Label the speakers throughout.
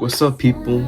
Speaker 1: What's up, people?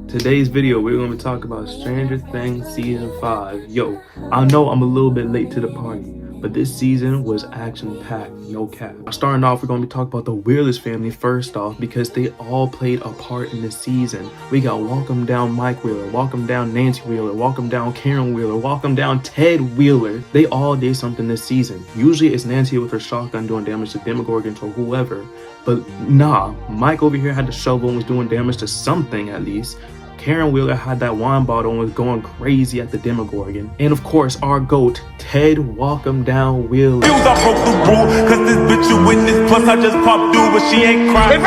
Speaker 1: Today's video, we're going to talk about Stranger Things Season 5. Yo, I know I'm a little bit late to the party, but this season was action-packed, no cap. Starting off, we're going to be talking about the Wheeler's family first off, because they all played a part in this season. We got Welcome Down Mike Wheeler, Welcome Down Nancy Wheeler, Welcome Down Karen Wheeler, Welcome Down Ted Wheeler. They all did something this season. Usually it's Nancy with her shotgun doing damage to Demogorgons or whoever, but nah, Mike over here had the shovel and was doing damage to something at least. Karen Wheeler had that wine bottle and was going crazy at the Demogorgon. And of course, our GOAT, Ted Welcome Down Wheeler.
Speaker 2: I broke the rule, cause this bitch a witness, plus I just popped through, but she ain't crying.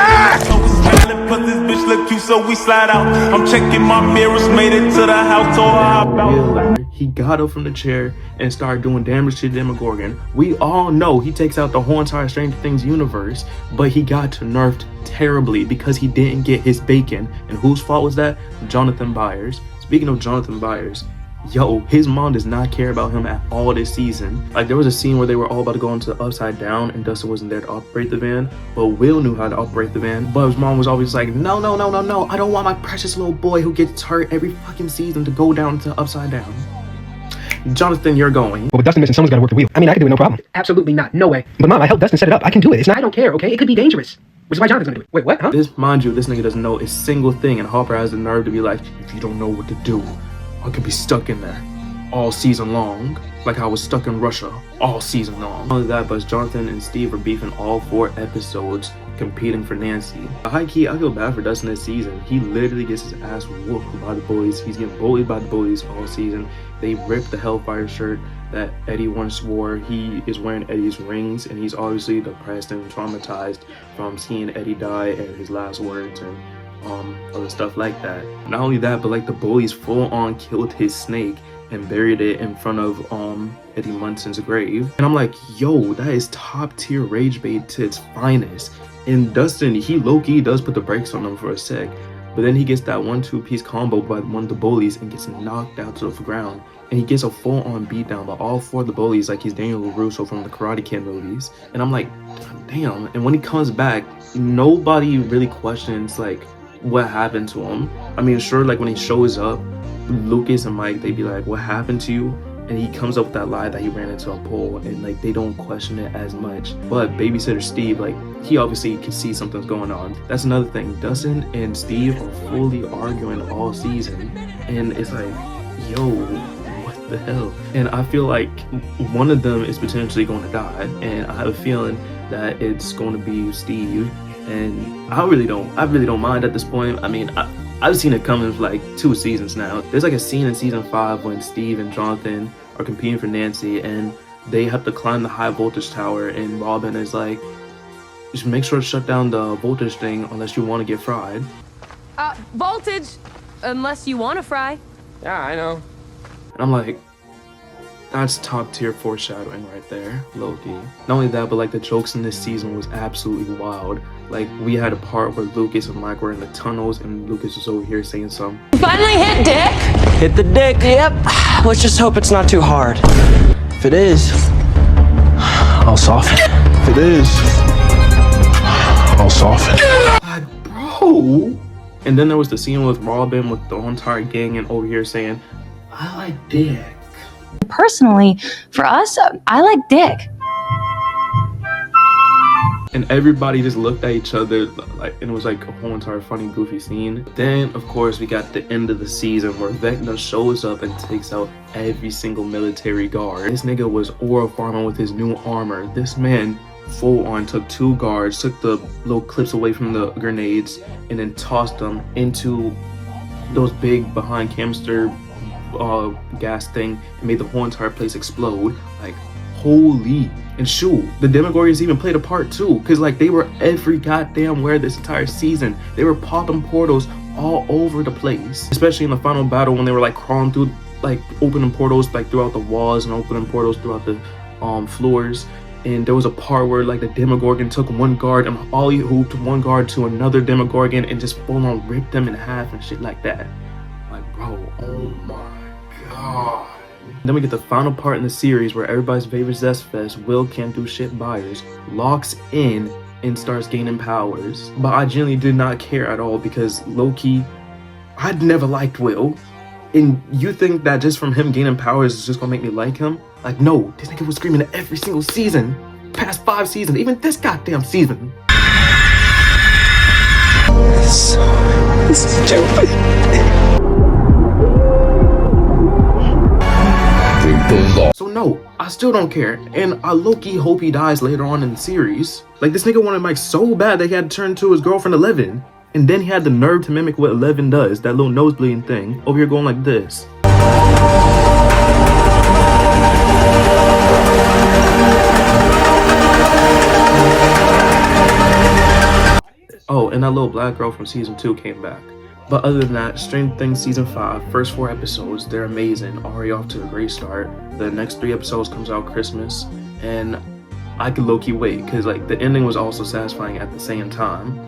Speaker 2: So we smiling, plus this bitch look cute, so we slide out. I'm checking my mirrors, made it to the house, told her I
Speaker 1: Wheeler, he got up from the chair and started doing damage to the Demogorgon. We all know he takes out the whole entire Stranger Things universe, but he got nerfed terribly because he didn't get his bacon. And whose fault was that? Jonathan Byers. Speaking of Jonathan Byers, yo, his mom does not care about him at all this season. Like, there was a scene where they were all about to go into the Upside Down and Dustin wasn't there to operate the van, but Will knew how to operate the van. But his mom was always like, no, I don't want my precious little boy who gets hurt every fucking season to go down to Upside Down. Jonathan, you're going.
Speaker 3: But with Dustin missing, someone's got to work the wheel. I mean, I can do it, no problem.
Speaker 4: Absolutely not. No way.
Speaker 3: But Mom, I helped Dustin set it up. I can do it. It's not.
Speaker 4: I don't care, okay? It could be dangerous. Which is why Jonathan's gonna do it. Wait, what? Huh?
Speaker 1: This, mind you, this nigga doesn't know a single thing, and Hopper has the nerve to be like, if you don't know what to do, I could be stuck in there all season long, like I was stuck in Russia all season long. Not only that, but Jonathan and Steve are beefing all 4 episodes, competing for Nancy. High key, I feel bad for Dustin this season. He literally gets his ass whooped by the bullies. He's getting bullied by the bullies all season. They ripped the Hellfire shirt that Eddie once wore. He is wearing Eddie's rings, and he's obviously depressed and traumatized from seeing Eddie die and his last words and other stuff like that. Not only that, but like the bullies full on killed his snake and buried it in front of Eddie Munson's grave. And I'm like, yo, that is top tier rage bait to its finest. And Dustin, he low-key does put the brakes on them for a sec, but then he gets that 1-2 piece combo by one of the bullies and gets knocked out to the ground. And he gets a full-on beatdown by all 4 of the bullies, like he's Daniel LaRusso from the Karate Kid movies. And I'm like, damn. And when he comes back, nobody really questions like what happened to him. I mean, sure, like when he shows up, Lucas and Mike, they'd be like, what happened to you? And he comes up with that lie that he ran into a pole, and like they don't question it as much. But babysitter Steve, like, he obviously can see something's going on. That's another thing. Dustin and Steve are fully arguing all season, and it's like, yo, what the hell? And I feel like one of them is potentially going to die, and I have a feeling that it's going to be Steve. And I really don't mind at this point. I mean, I've seen it coming for like 2 seasons now. There's like a scene in season 5 when Steve and Jonathan are competing for Nancy, and they have to climb the high voltage tower, and Robin is like, you should make sure to shut down the voltage thing unless you want to get fried.
Speaker 5: Voltage, unless you want to fry.
Speaker 4: Yeah, I know.
Speaker 1: And I'm like, that's top tier foreshadowing right there, low-key. Not only that, but like the jokes in this season was absolutely wild. Like, we had a part where Lucas and Mike were in the tunnels, and Lucas was over here saying some,
Speaker 5: Finally hit dick.
Speaker 6: Hit the dick, yep. Let's just hope it's not too hard. If it is, I'll soften. If it is, I'll soften.
Speaker 1: like, bro. And then there was the scene with Robin with the whole entire gang and over here saying, I like dick.
Speaker 7: Personally, for us, I like dick.
Speaker 1: And everybody just looked at each other, like, and it was like a whole entire funny, goofy scene. Then, of course, we got the end of the season where Vecna shows up and takes out every single military guard. This nigga was aura farming with his new armor. This man full on took 2 guards, took the little clips away from the grenades, and then tossed them into those big behind canister gas thing and made the whole entire place explode. Like, holy. And shoot, the Demogorgons even played a part too, because like they were every goddamn where this entire season. They were popping portals all over the place, especially in the final battle when they were like crawling through, like opening portals like throughout the walls and opening portals throughout the floors. And there was a part where like the Demogorgon took 1 guard and ollie hooped 1 guard to another Demogorgon and just full on ripped them in half and shit like that. Like, bro, oh my god. Then we get the final part in the series where everybody's favorite Zest Fest, Will Can't Do Shit Byers, locks in and starts gaining powers. But I genuinely did not care at all because low-key, I'd never liked Will. And you think that just from him gaining powers is just gonna make me like him? Like, no, this nigga was screaming at every single season. Past 5 seasons, even this goddamn season.
Speaker 6: This is stupid.
Speaker 1: So no, I still don't care, and I low-key hope he dies later on in the series. Like, this nigga wanted Mike so bad that he had to turn to his girlfriend Eleven, and then he had the nerve to mimic what Eleven does, that little nose bleeding thing, over here going like this. Oh, and that little black girl from season 2 came back. But other than that, Stranger Things season 5, first 4 episodes, they're amazing. Already off to a great start. The next 3 episodes comes out Christmas, and I could low-key wait, because like the ending was also satisfying at the same time.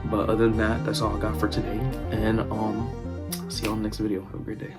Speaker 1: But other than that, that's all I got for today. And see you on the next video. Have a great day.